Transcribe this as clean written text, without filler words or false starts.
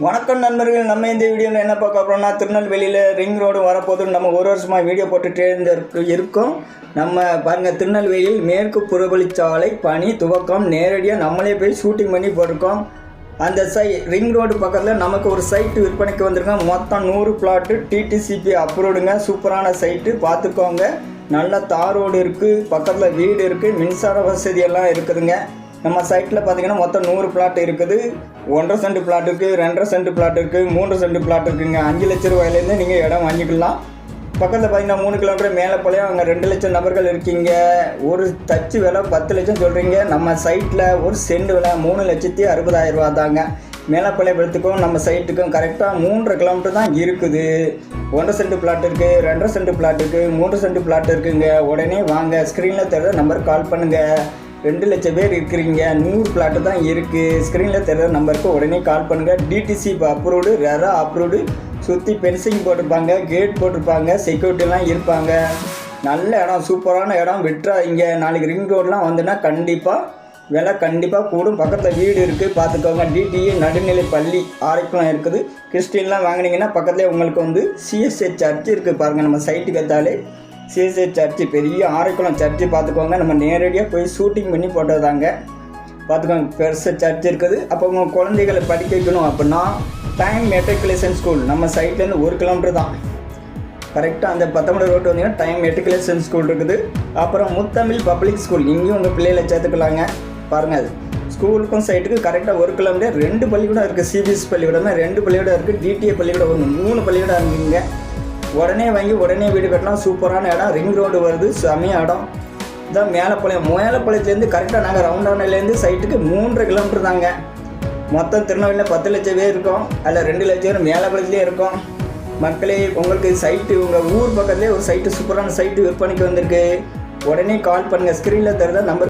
வணக்கம் நண்பர்கள், நம்ம இந்த வீடியோவில் என்ன பார்க்க போகிறோம்னா, திருநெல்வேலியில் ரிங் ரோடு வரப்போகுதுன்னு நம்ம ஒரு வருஷமாக வீடியோ போட்டுகிட்டே இருக்கோம். நம்ம பாருங்கள், திருநெல்வேலியில் மேற்கு புறவழிச்சாலை பணி துவக்கம். நேரடியாக நம்மளே போய் ஷூட்டிங் பண்ணி போட்டிருக்கோம். அந்த ரிங் ரோடு பக்கத்தில் நமக்கு ஒரு சைட்டு விற்பனைக்கு வந்திருக்கோம். மொத்தம் 100 பிளாட்டு டிடிசிபி அப்ரூவ்டுங்க. சூப்பரான சைட்டு, பார்த்துக்கோங்க. நல்ல தார் ரோடு இருக்குது, பக்கத்தில் வீடு இருக்குது, மின்சார வசதியெல்லாம் இருக்குதுங்க. நம்ம சைட்டில் பார்த்தீங்கன்னா மொத்தம் 100 பிளாட் இருக்குது. 1.5 சென்ட் பிளாட் இருக்குது, 2.5 சென்ட் பிளாட் இருக்குது, 3 சென்ட் பிளாட் இருக்குதுங்க. 5 லட்ச ரூபாயிலேருந்து நீங்கள் இடம் வாங்கிக்கலாம். பக்கத்தில் பார்த்தீங்கன்னா 3 கிலோமீட்டர் மேலப்பாளையம். அங்கே 2 லட்சம் நபர்கள் இருக்கீங்க. ஒரு தச்சு விலை 10 லட்சம் சொல்கிறீங்க. நம்ம சைட்டில் ஒரு சென்ட் விலை 3,60,000 ரூபா தாங்க. மேலப்பாளையத்துக்கும் நம்ம சைட்டுக்கும் கரெக்டாக 3.5 கிலோமீட்டர் தான் இருக்குது. 1.5 சென்ட் பிளாட் இருக்குது, 2.5 சென்ட் பிளாட் இருக்குது, 3 சென்ட் பிளாட் இருக்குங்க. உடனே வாங்க, ஸ்க்ரீனில் தெரிகிற நம்பருக்கு கால் பண்ணுங்கள். 2 லட்சம் பேர் இருக்கிறீங்க, 100 பிளாட்டு தான் இருக்குது. ஸ்க்ரீனில் தெரிகிற நம்பருக்கு உடனே கால் பண்ணுங்கள். டிடிசி அப்ரூவ்டு, ரெரா அப்ரூவ்டு, சுற்றி பென்சிங் போட்டிருப்பாங்க, கேட் போட்டிருப்பாங்க, செக்யூரிட்டிலாம் இருப்பாங்க. நல்ல இடம், சூப்பரான இடம், விட்டுறாதீங்க. நாளைக்கு ரிங் ரோடெலாம் வந்துன்னா கண்டிப்பாக விலை கண்டிப்பாக கூடும். பக்கத்தில் வீடு இருக்குது, பார்த்துக்கோங்க. டிடிஏ நடுநிலை பள்ளி ஆரைக்குளம் இருக்குது. கிறிஸ்டின்லாம் வாங்கினீங்கன்னா பக்கத்துலேயே உங்களுக்கு சிஎஸ்ஐ சர்ச் இருக்குது. பாருங்கள், நம்ம சைட்டுக்கு எடுத்தாலே சிஎஸ்ஐ சர்ச்சு, பெரிய ஆரைக்குளம் சர்ச்சு, பார்த்துக்கோங்க. நம்ம நேரடியாக போய் ஷூட்டிங் பண்ணி போட்டதாங்க. பார்த்துக்கோங்க, பெருசு சர்ச் இருக்குது. அப்போ உங்கள் குழந்தைகளை படிக்க வைக்கணும் அப்படின்னா டைம் மெட்ரிகுலேஷன் ஸ்கூல் நம்ம சைட்லேருந்து 1 கிலோமீட்டர் தான். கரெக்டாக அந்த 19 ரோட்டு வந்தீங்கன்னா டைம் மெட்ரிகுலேஷன் ஸ்கூல் இருக்குது. அப்புறம் முத்தமிழ் பப்ளிக் ஸ்கூல், இங்கேயும் உங்கள் பிள்ளைகளை சேர்த்துக்கலாங்க. பாருங்கள், அது ஸ்கூலுக்கும் சைட்டுக்கு கரெக்டாக 1 கிலோமீட்டர். 2 பள்ளிக்கூடம் இருக்குது. சிபிஎஸ் பள்ளிக்கூடமே 2 பள்ளிக்கூடம் இருக்குது. டிடிஏ பள்ளிக்கூடம் 3 பள்ளிக்கூடம் இருக்குங்க. உடனே வாங்கி உடனே வீடு கட்டலாம். சூப்பரான இடம், ரிங் ரோடு வருது, செமையான இடம். இதான் மேலப்பாளையத்துலேருந்து கரெக்டாக நாங்கள் ரவுண்டானிலேருந்து சைட்டுக்கு 3.5 கிலோமீட்டர் தாங்க. மொத்தம் திருநெல்வேலியில் 10 லட்சம் பேர் இருக்கோம். அதில் 2 லட்சம் பேர் மேலப்பாளையத்துலேயே இருக்கோம். மக்களே, உங்களுக்கு சைட்டு உங்கள் ஊர் பக்கத்துலேயே ஒரு சைட்டு, சூப்பரான சைட்டு விற்பனைக்கு வந்திருக்கு. உடனே கால் பண்ணுங்கள். ஸ்க்ரீனில் தருத நம்பர்